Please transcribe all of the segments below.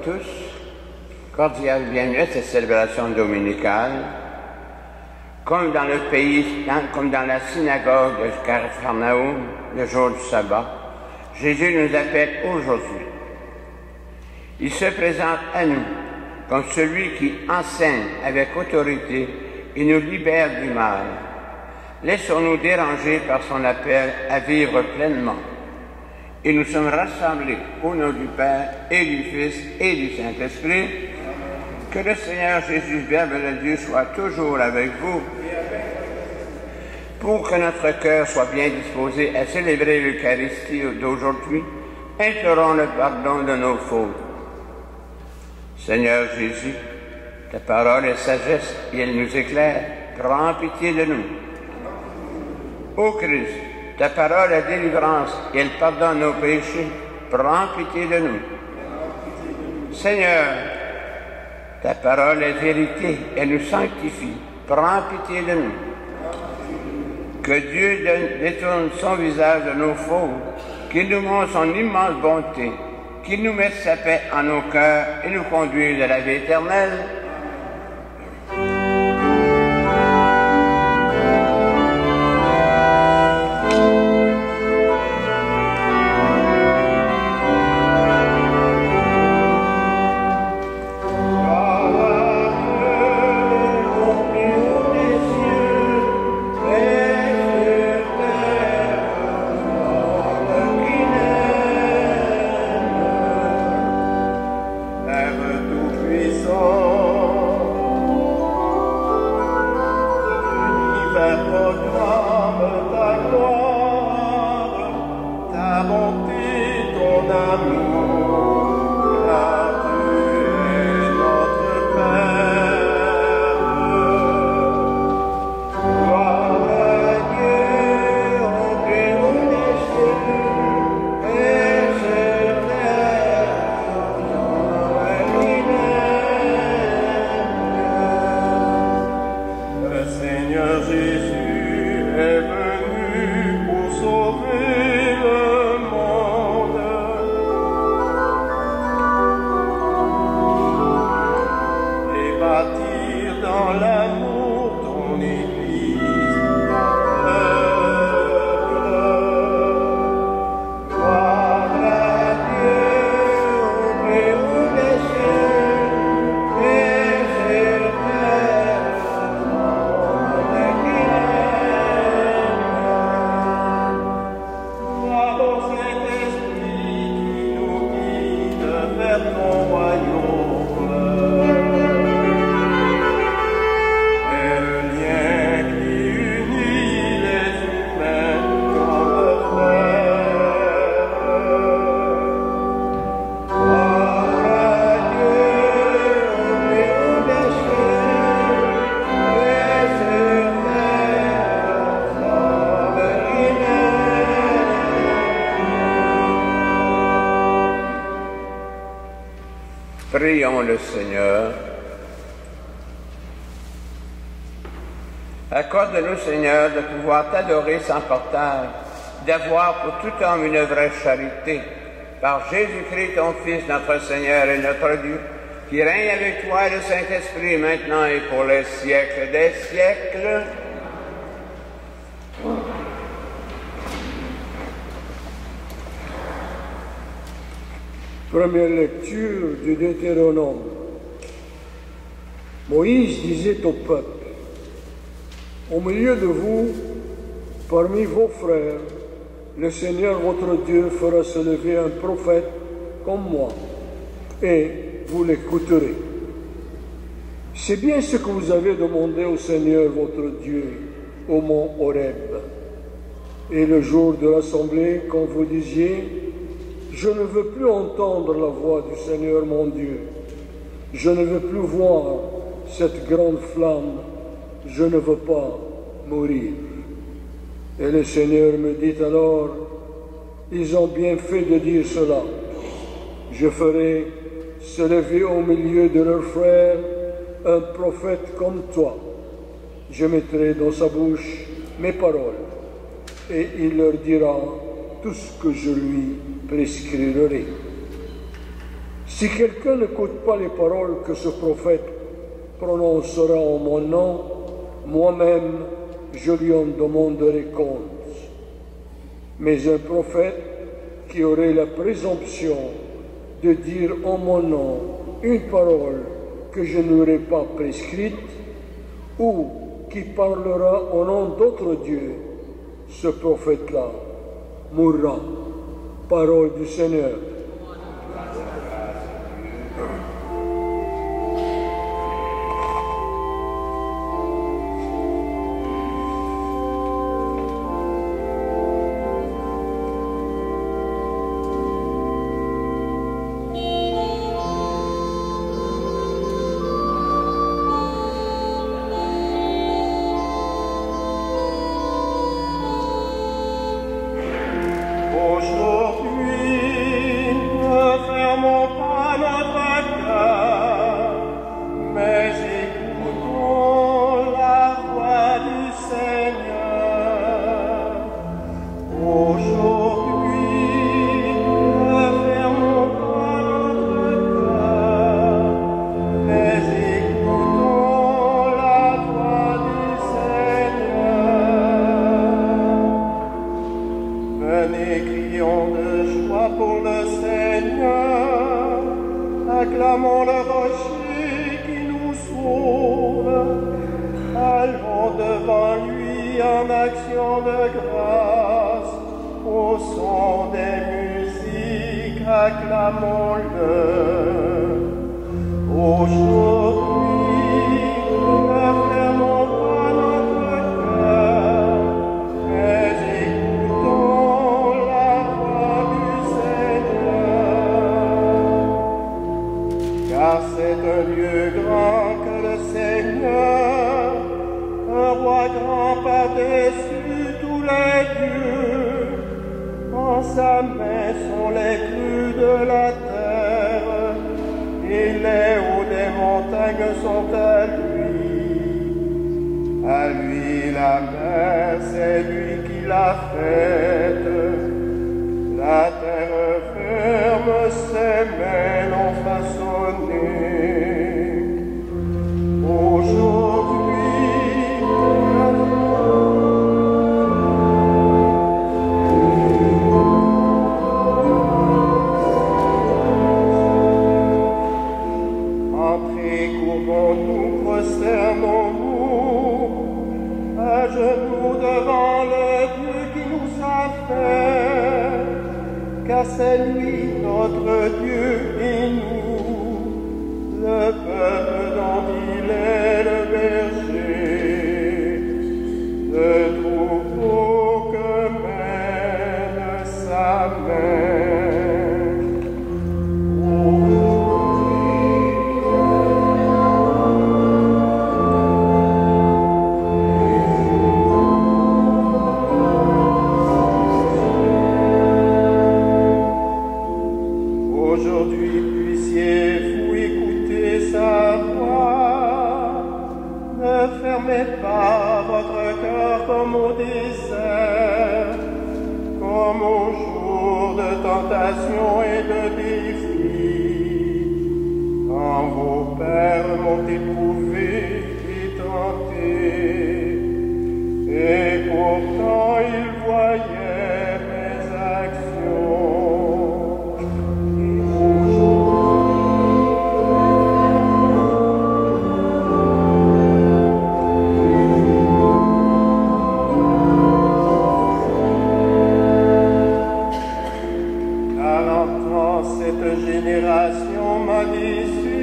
tous. Cordial bienvenue à cette célébration dominicale. Comme dans le pays, comme dans la synagogue de Capharnaüm, le jour du sabbat, Jésus nous appelle aujourd'hui. Il se présente à nous comme celui qui enseigne avec autorité et nous libère du mal. Laissons-nous déranger par son appel à vivre pleinement. Et nous sommes rassemblés au nom du Père et du Fils et du Saint-Esprit. Que le Seigneur Jésus, Verbe de Dieu, soit toujours avec vous. Pour que notre cœur soit bien disposé à célébrer l'Eucharistie d'aujourd'hui, implorons le pardon de nos fautes. Seigneur Jésus, ta parole est sagesse et elle nous éclaire. Prends pitié de nous. Ô Christ, ta parole est délivrance et elle pardonne nos péchés. Prends pitié de nous. Seigneur, ta parole est vérité, elle nous sanctifie. Prends pitié de nous. Que Dieu détourne son visage de nos fautes, qu'il nous montre son immense bonté, qu'il nous mette sa paix en nos cœurs et nous conduise à la vie éternelle. Prions le Seigneur. Accorde-nous, Seigneur, de pouvoir t'adorer sans portage, d'avoir pour tout homme une vraie charité. Par Jésus-Christ, ton Fils, notre Seigneur et notre Dieu, qui règne avec toi et le Saint-Esprit, maintenant et pour les siècles des siècles. Première lecture du Deutéronome. Moïse disait au peuple, « Au milieu de vous, parmi vos frères, le Seigneur votre Dieu fera se lever un prophète comme moi, et vous l'écouterez. C'est bien ce que vous avez demandé au Seigneur votre Dieu au mont Horeb. Et le jour de l'assemblée, quand vous disiez, je ne veux plus entendre la voix du Seigneur mon Dieu. Je ne veux plus voir cette grande flamme. Je ne veux pas mourir. » Et le Seigneur me dit alors, « Ils ont bien fait de dire cela. Je ferai se lever au milieu de leurs frères un prophète comme toi. Je mettrai dans sa bouche mes paroles, et il leur dira tout ce que je lui prescrirai. » Si quelqu'un n'écoute pas les paroles que ce prophète prononcera en mon nom, moi-même, je lui en demanderai compte. Mais un prophète qui aurait la présomption de dire en mon nom une parole que je n'aurais pas prescrite, ou qui parlera au nom d'autres dieux, ce prophète-là mourra. Parole du Seigneur. Acclamons le rocher qui nous sauve, allons devant lui en action de grâce, au son des musiques, acclamons-le. Aujourd'hui, ne fermons pas notre cœur, mais écoutons la voix du Seigneur. Car c'est un Dieu grand que le Seigneur, un roi grand par-dessus tous les dieux. En sa main sont les crues de la terre, et les hauts des montagnes sont à lui. À lui la mer, c'est lui qui l'a faite. La terre ferme, ses mains l'ont façonnée. Aujourd'hui, entrez, courbons-nous, prosternons-nous, à genoux devant le Dieu qui nous a fait. Car c'est lui notre Dieu et nous, le peuple dont il est le berger, le troupeau que mène sa main. Aujourd'hui, puissiez-vous écouter sa voix. Ne fermez pas votre cœur comme au désert, comme au jour de tentation et de défi, quand vos pères m'ont éprouvé et tenté, et pourtant ils voyaient mes actions. Cette génération m'a déçu,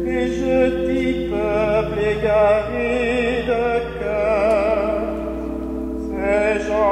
et je dis peuple égaré de cœur, ces gens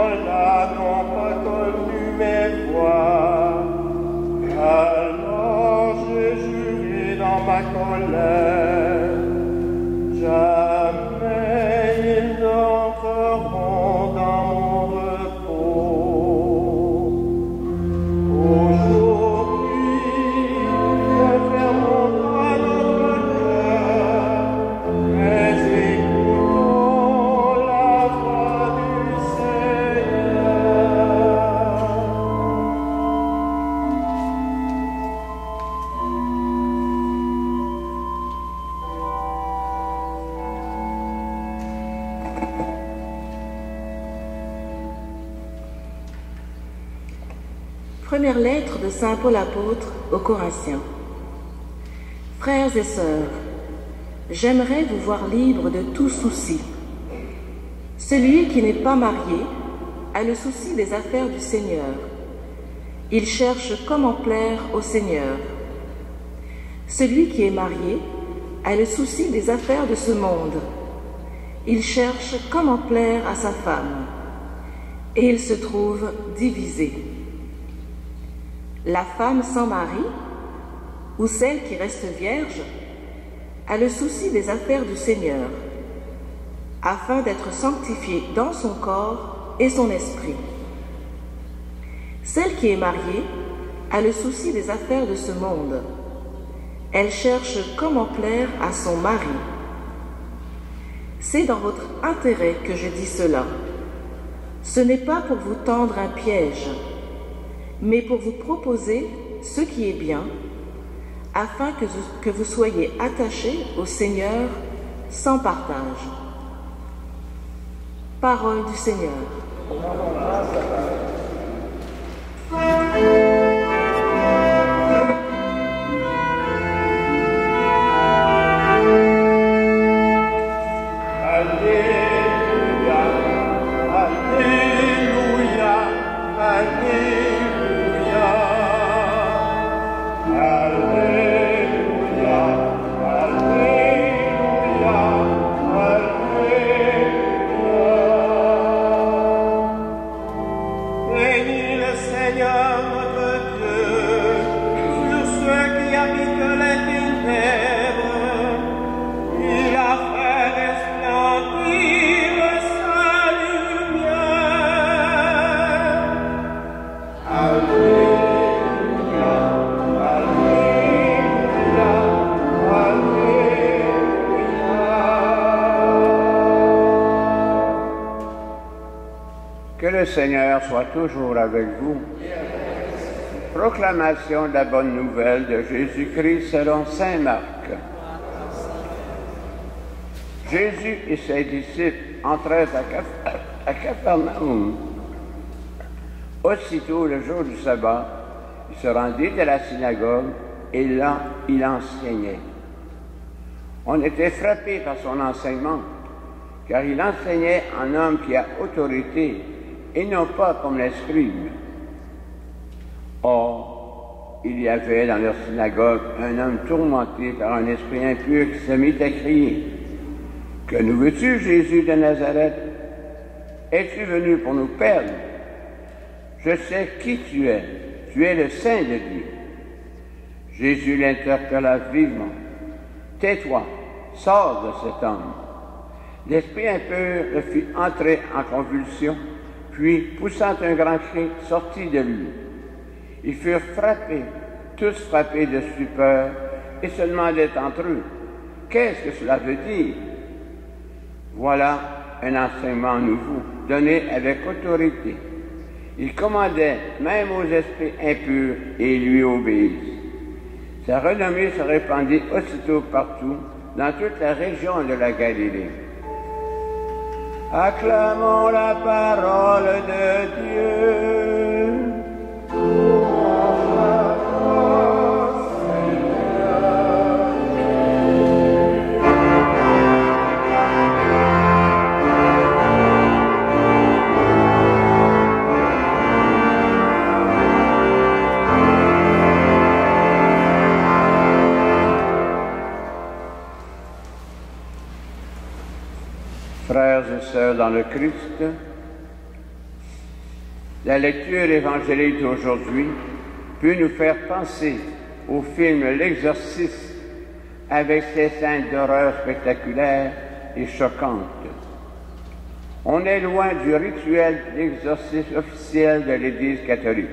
Première lettre de Saint Paul apôtre aux Corinthiens. Frères et sœurs, j'aimerais vous voir libres de tout souci. Celui qui n'est pas marié a le souci des affaires du Seigneur. Il cherche comment plaire au Seigneur. Celui qui est marié a le souci des affaires de ce monde. Il cherche comment plaire à sa femme. Et il se trouve divisé. La femme sans mari, ou celle qui reste vierge, a le souci des affaires du Seigneur, afin d'être sanctifiée dans son corps et son esprit. Celle qui est mariée a le souci des affaires de ce monde. Elle cherche comment plaire à son mari. C'est dans votre intérêt que je dis cela. Ce n'est pas pour vous tendre un piège, mais pour vous proposer ce qui est bien, afin que vous soyez attachés au Seigneur sans partage. Parole du Seigneur. Que le Seigneur soit toujours avec vous. Proclamation de la bonne nouvelle de Jésus-Christ selon saint Marc. Jésus et ses disciples entrèrent à Capharnaüm. Aussitôt, le jour du sabbat, il se rendit à la synagogue et là, il enseignait. On était frappé par son enseignement, car il enseignait en homme qui a autorité et non pas comme les scribes. Or, il y avait dans leur synagogue un homme tourmenté par un esprit impur qui se mit à crier: « Que nous veux-tu, Jésus de Nazareth? Es-tu venu pour nous perdre? Je sais qui tu es le Saint de Dieu. » Jésus l'interpella vivement. « Tais-toi, sors de cet homme. » L'esprit impur le fit entrer en convulsion, puis, poussant un grand cri, sortit de lui. Ils furent frappés, tous frappés de stupeur, et se demandaient entre eux: « Qu'est-ce que cela veut dire? » Voilà un enseignement nouveau, donné avec autorité. Il commandait même aux esprits impurs et ils lui obéissent. Sa renommée se répandit aussitôt partout, dans toute la région de la Galilée. Acclamons la parole de Dieu. Frères et sœurs dans le Christ, la lecture évangélique d'aujourd'hui peut nous faire penser au film L'Exorciste avec ses scènes d'horreur spectaculaires et choquantes. On est loin du rituel d'exorcisme officiel de l'Église catholique.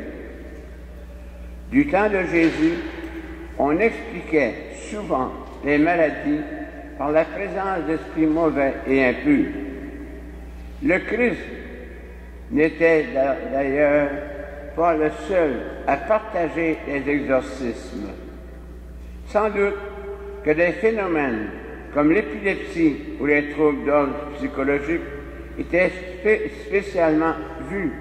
Du temps de Jésus, on expliquait souvent les maladies par la présence d'esprits mauvais et impurs. Le Christ n'était d'ailleurs pas le seul à partager les exorcismes. Sans doute que des phénomènes comme l'épilepsie ou les troubles d'ordre psychologique étaient spécialement vus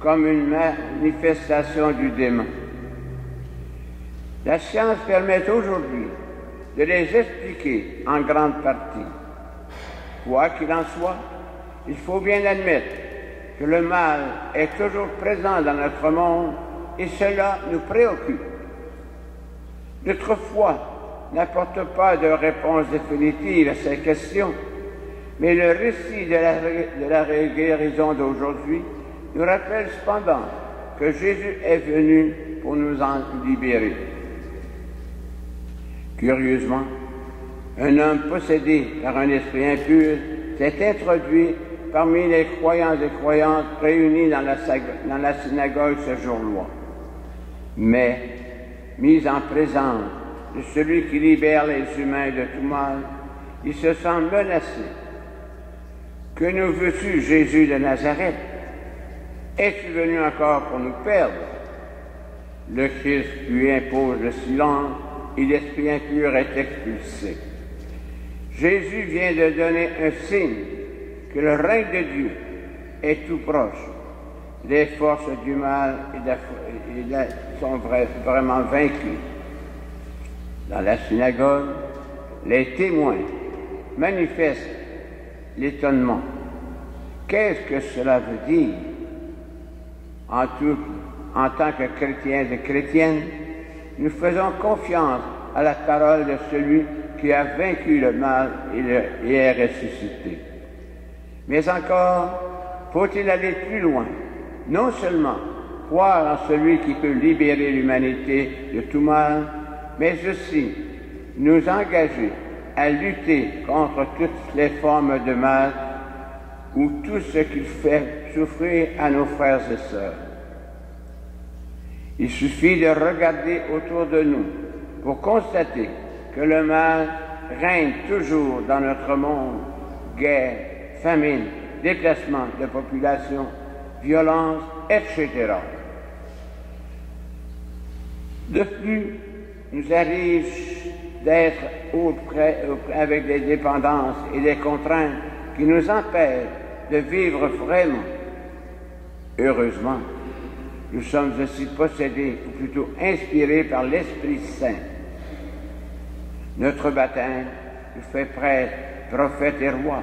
comme une manifestation du démon. La science permet aujourd'hui de les expliquer en grande partie. Quoi qu'il en soit, il faut bien admettre que le mal est toujours présent dans notre monde et cela nous préoccupe. Notre foi n'apporte pas de réponse définitive à ces questions, mais le récit de la guérison d'aujourd'hui nous rappelle cependant que Jésus est venu pour nous en libérer. Curieusement, un homme possédé par un esprit impur s'est introduit parmi les croyants et croyantes réunis dans la synagogue ce jour-là. Mais, mis en présence de celui qui libère les humains de tout mal, il se sent menacé. Que nous veux-tu, Jésus de Nazareth? Es-tu venu encore pour nous perdre? Le Christ lui impose le silence et l'esprit impur est expulsé. Jésus vient de donner un signe que le règne de Dieu est tout proche. Les forces du mal sont vraiment vaincues. Dans la synagogue, les témoins manifestent l'étonnement. Qu'est-ce que cela veut dire? En tant que chrétiens et chrétiennes, nous faisons confiance à la parole de celui qui a vaincu le mal et est ressuscité. Mais encore, faut-il aller plus loin? Non seulement croire en celui qui peut libérer l'humanité de tout mal, mais aussi nous engager à lutter contre toutes les formes de mal ou tout ce qui fait souffrir à nos frères et sœurs. Il suffit de regarder autour de nous pour constater que le mal règne toujours dans notre monde. Guerre, famine, déplacement de population, violence, etc. De plus, nous arrive d'être avec des dépendances et des contraintes qui nous empêchent de vivre vraiment. Heureusement, nous sommes aussi possédés, ou plutôt inspirés par l'Esprit Saint. Notre baptême nous fait prêtres, prophètes et rois.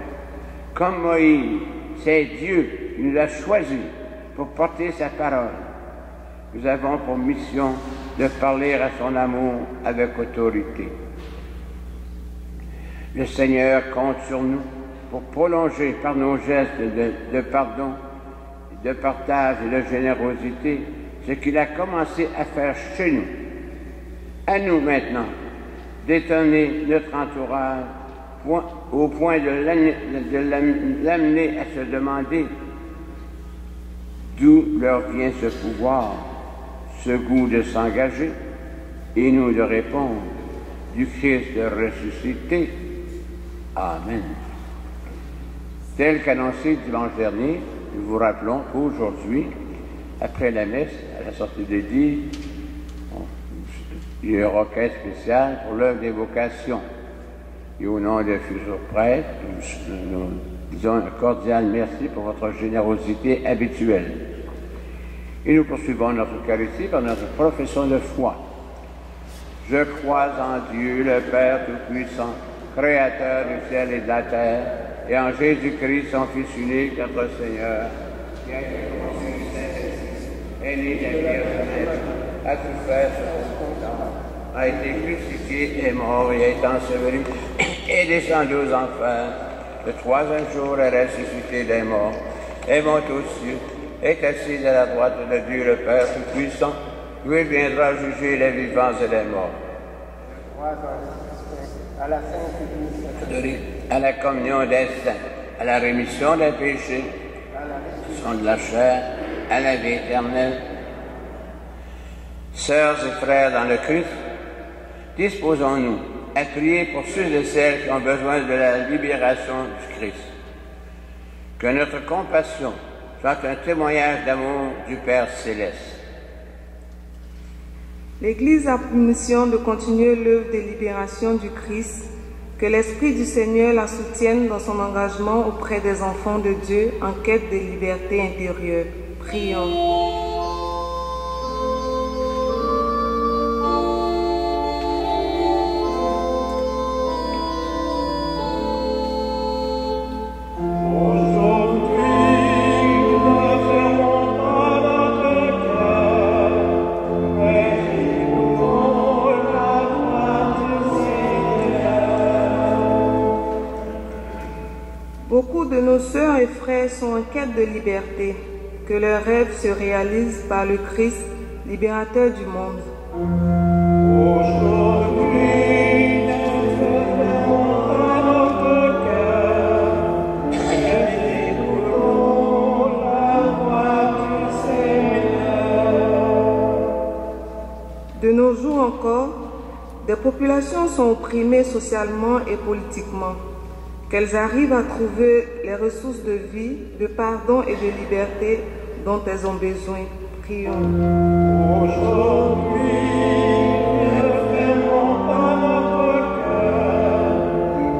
Comme Moïse, c'est Dieu qui nous a choisis pour porter sa parole. Nous avons pour mission de parler à son amour avec autorité. Le Seigneur compte sur nous pour prolonger par nos gestes de pardon, de partage et de générosité ce qu'il a commencé à faire chez nous. À nous maintenant d'étonner notre entourage au point de l'amener à se demander d'où leur vient ce pouvoir, ce goût de s'engager, et nous de répondre du Christ ressuscité. Amen. Tel qu'annoncé dimanche dernier, nous vous rappelons qu'aujourd'hui, après la messe, à la sortie des dits, il y aura requête spéciale pour l'œuvre des vocations. Et au nom des futurs prêtres, nous disons un cordial merci pour votre générosité habituelle. Et nous poursuivons notre Eucharistie par notre profession de foi. Je crois en Dieu, le Père Tout-Puissant, Créateur du ciel et de la terre, et en Jésus-Christ, son Fils unique, notre Seigneur, qui a été conçu du Saint-Esprit, est né de la Vierge Marie, a tout fait sur son temps, a été crucifié, est mort et est enseveli, est descendu aux enfers, le troisième jour est ressuscité des morts, est monté aux cieux, est assis à la droite de Dieu le Père Tout-Puissant, où il viendra juger les vivants et les morts. À la sainteté, à la communion des saints, à la rémission des péchés, au son de la chair, à la vie éternelle. Sœurs et frères dans le Christ, disposons-nous à prier pour ceux et celles qui ont besoin de la libération du Christ. Que notre compassion soit un témoignage d'amour du Père céleste. L'Église a pour mission de continuer l'œuvre de libération du Christ, que l'Esprit du Seigneur la soutienne dans son engagement auprès des enfants de Dieu en quête de liberté intérieure. Prions. Beaucoup de nos sœurs et frères sont en quête de liberté, que leurs rêves se réalisent par le Christ, libérateur du monde. De nos jours encore, des populations sont opprimées socialement et politiquement. Qu'elles arrivent à trouver les ressources de vie, de pardon et de liberté dont elles ont besoin. Prions. Aujourd'hui, ne fermons pas notre cœur,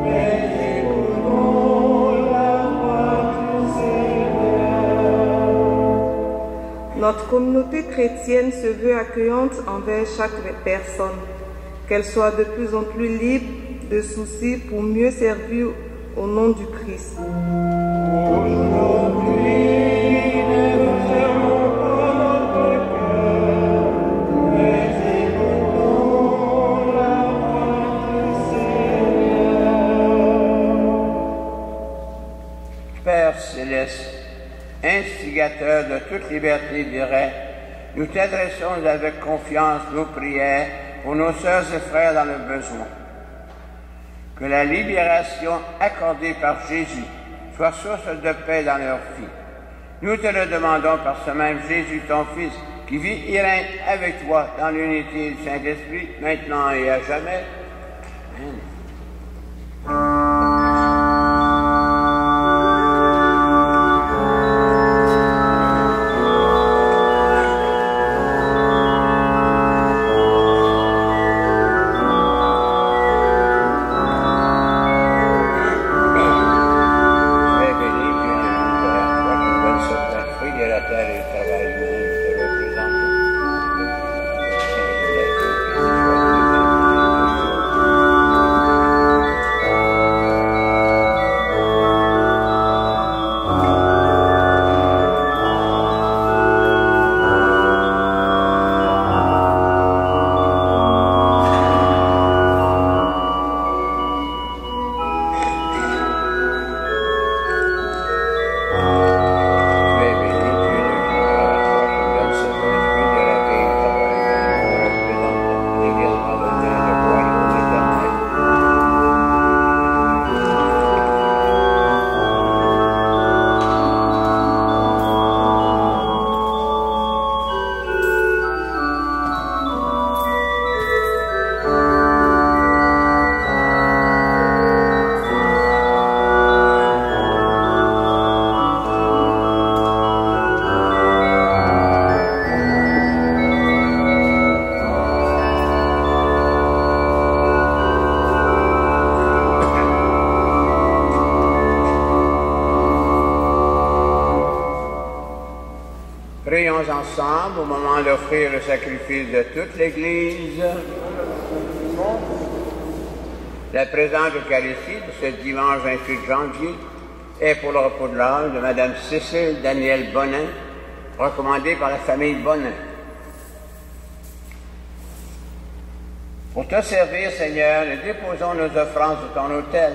mais écoutons la voix du Seigneur. Notre communauté chrétienne se veut accueillante envers chaque personne, qu'elle soit de plus en plus libre de soucis pour mieux servir au nom du Christ. Aujourd'hui, ne fermons pas notre cœur, mais écoutons la voix du Seigneur. Père céleste, instigateur de toute liberté directe, nous t'adressons avec confiance nos prières pour nos sœurs et frères dans le besoin. Que la libération accordée par Jésus soit source de paix dans leur vie. Nous te le demandons par ce même Jésus, ton Fils, qui vit et règne avec toi dans l'unité du Saint-Esprit, maintenant et à jamais. Amen. Prions ensemble au moment d'offrir le sacrifice de toute l'Église. La présente Eucharistie de ce dimanche 28 janvier est pour le repos de l'âme de Mme Cécile Danielle Bonin, recommandée par la famille Bonin. Pour te servir, Seigneur, nous déposons nos offranses de ton autel.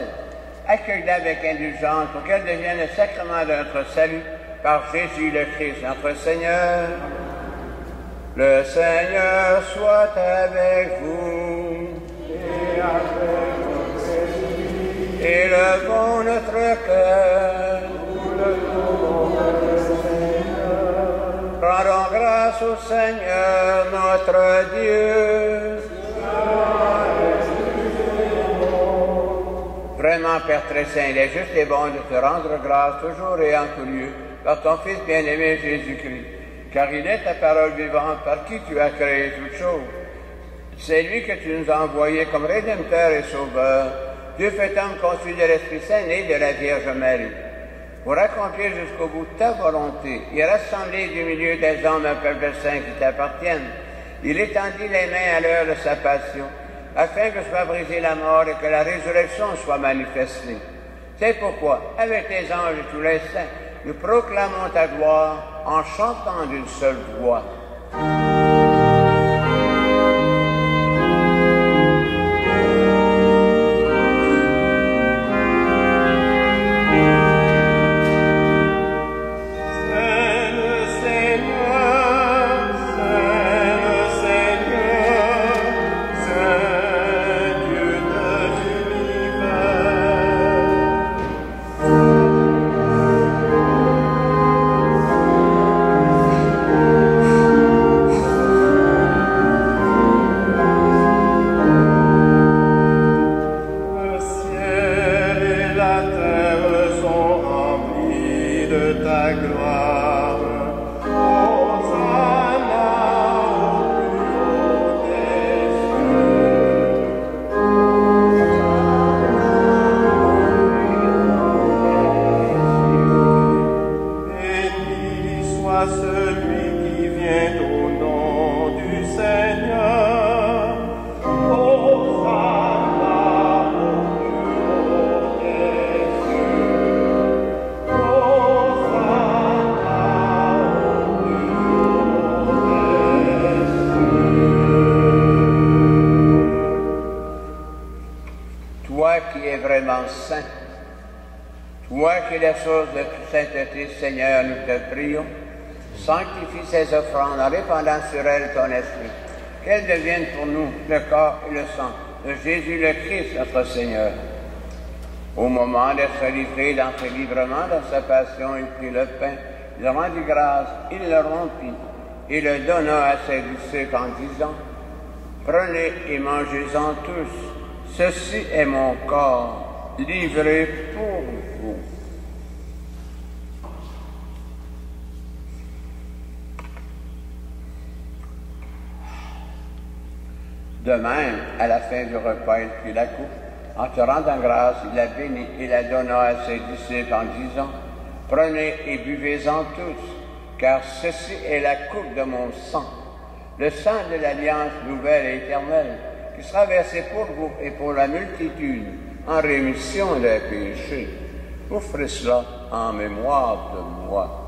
Accueille-la avec indulgence pour qu'elle devienne le sacrement de notre salut par Jésus le Christ, notre Seigneur. Le Seigneur soit avec vous. Et avec votre esprit. Élevons notre cœur. Nous le trouvons le Seigneur. Rendons grâce au Seigneur, notre Dieu. Vraiment, Père très saint, il est juste et bon de te rendre grâce toujours et en tout lieu par ton Fils bien-aimé Jésus-Christ, car il est ta parole vivante par qui tu as créé toutes choses. C'est lui que tu nous as envoyé comme Rédempteur et Sauveur, Dieu fait homme conçu de l'Esprit Saint, né de la Vierge Marie. pour accomplir jusqu'au bout ta volonté et rassembler du milieu des hommes un peuple saint qui t'appartienne. Il étendit les mains à l'heure de sa passion, afin que soit brisée la mort et que la résurrection soit manifestée. C'est pourquoi, avec les anges et tous les saints, nous proclamons ta gloire en chantant d'une seule voix. Saint, toi qui es la source de toute sainteté, Seigneur, nous te prions, sanctifie ces offrandes en répandant sur elles ton esprit, qu'elles deviennent pour nous le corps et le sang de Jésus le Christ, notre Seigneur. Au moment d'être livré d'entrer librement dans sa passion, il prit le pain, il rendit grâce, il le rompit et le donna à ses disciples en disant, « Prenez et mangez-en tous, ceci est mon corps, livré pour vous. » De même, à la fin du repas, il prit la coupe. En te rendant grâce, il la bénit et la donna à ses disciples en disant, « Prenez et buvez-en tous, car ceci est la coupe de mon sang, le sang de l'alliance nouvelle et éternelle, qui sera versé pour vous et pour la multitude, en rémission des péchés. Vous ferez cela en mémoire de moi. »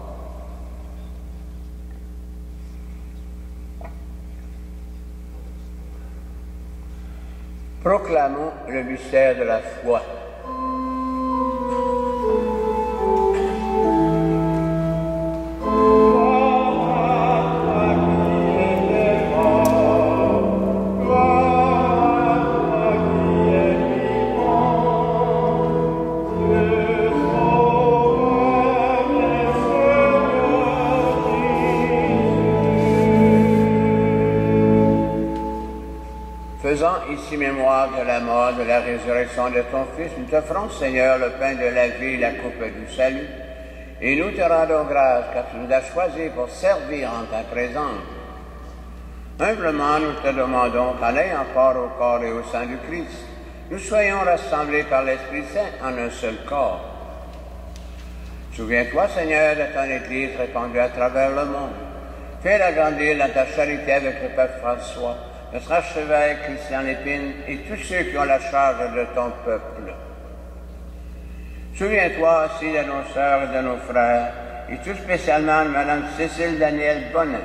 Proclamons le mystère de la foi. Faisant ici mémoire de la mort, de la résurrection de ton Fils, nous t'offrons, Seigneur, le pain de la vie et la coupe du salut, et nous te rendons grâce, car tu nous as choisis pour servir en ta présence. Humblement, nous te demandons qu'en ayant part au corps et au sang du Christ, nous soyons rassemblés par l'Esprit Saint en un seul corps. Souviens-toi, Seigneur, de ton Église répandue à travers le monde. Fais-la grandir dans ta charité avec le Père François, notre archevêque Christian Lépine et tous ceux qui ont la charge de ton peuple. Souviens-toi aussi de nos sœurs et de nos frères, et tout spécialement de Mme Cécile Daniel Bonnet.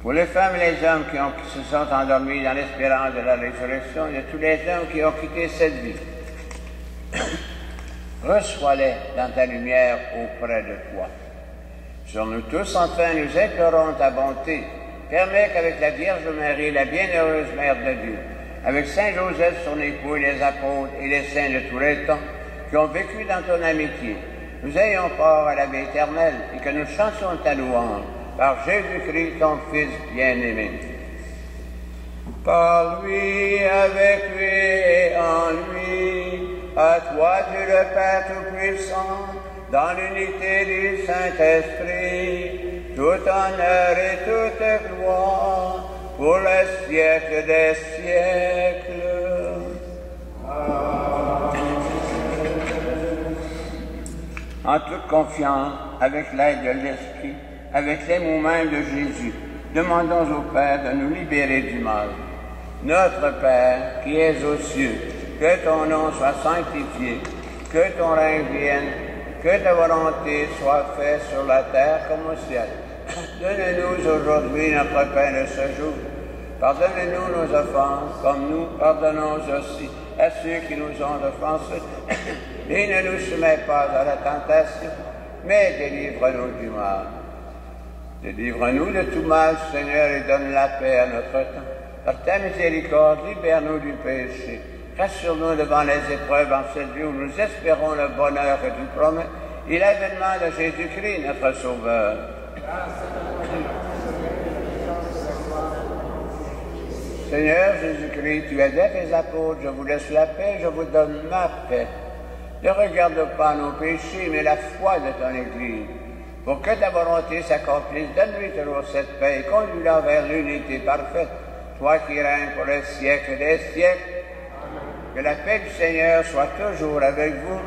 Pour les femmes et les hommes qui se sont endormis dans l'espérance de la résurrection, et de tous les hommes qui ont quitté cette vie, reçois-les dans ta lumière auprès de toi. Sur nous tous, enfin, nous implorons ta bonté. Permets qu'avec la Vierge Marie, la bienheureuse Mère de Dieu, avec Saint Joseph, son époux, et les apôtres et les saints de tous les temps, qui ont vécu dans ton amitié, nous ayons part à la vie éternelle et que nous chantions ta louange par Jésus-Christ, ton Fils bien-aimé. Par lui, avec lui et en lui, à toi Dieu le Père Tout-Puissant, dans l'unité du Saint-Esprit, tout honneur et toute gloire pour le siècle des siècles. Amen. en toute confiance, avec l'aide de l'Esprit, avec les mots mêmes de Jésus, demandons au Père de nous libérer du mal. Notre Père, qui es aux cieux, que ton nom soit sanctifié, que ton règne vienne, que ta volonté soit faite sur la terre comme au ciel. Donne-nous aujourd'hui notre pain de ce jour. Pardonne-nous nos offenses, comme nous pardonnons aussi à ceux qui nous ont offensés. Et ne nous soumets pas à la tentation, mais délivre-nous du mal. Délivre-nous de tout mal, Seigneur, et donne la paix à notre temps. Par ta miséricorde, libère-nous du péché. Rassure-nous devant les épreuves en cette vie où nous espérons le bonheur que tu promets et l'avènement de Jésus-Christ, notre Sauveur. Seigneur Jésus-Christ, tu as dit à tes apôtres, je vous laisse la paix, je vous donne ma paix. Ne regarde pas nos péchés, mais la foi de ton Église. Pour que ta volonté s'accomplisse, donne-lui toujours cette paix et conduis-la vers l'unité parfaite, toi qui règnes pour les siècles des siècles. Que la paix du Seigneur soit toujours avec vous.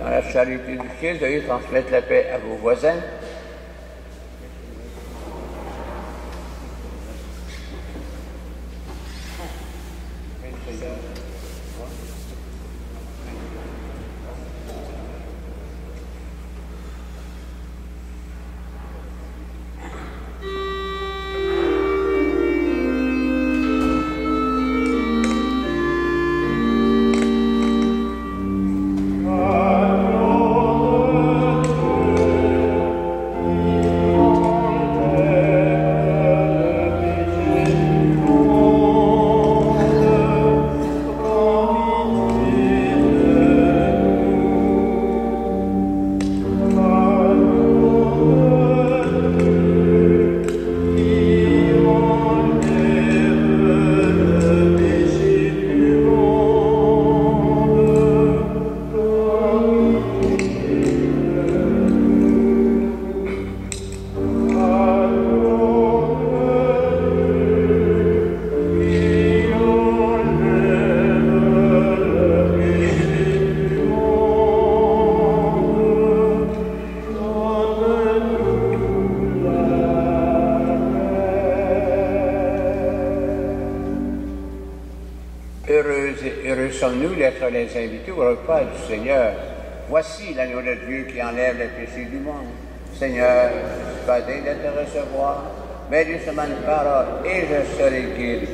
Dans la charité du Christ, veuillez transmettre la paix à vos voisins. Heureux sommes-nous d'être les invités au repas du Seigneur. Voici l'agneau de Dieu qui enlève les péchés du monde. Seigneur, je suis pas digne de te recevoir, mais dis seulement une parole et je serai guéri.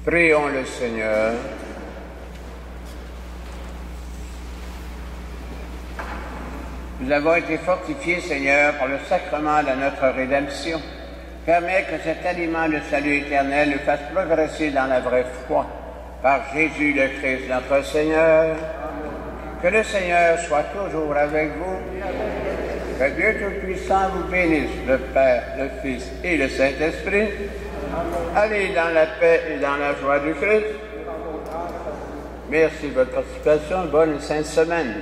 Prions le Seigneur. Nous avons été fortifiés, Seigneur, par le sacrement de notre rédemption. Permets que cet aliment de salut éternel nous fasse progresser dans la vraie foi. Par Jésus le Christ, notre Seigneur. Que le Seigneur soit toujours avec vous. Que Dieu Tout-Puissant vous bénisse, le Père, le Fils et le Saint-Esprit. Allez dans la paix et dans la joie du Christ. Merci de votre participation. Bonne Sainte Semaine.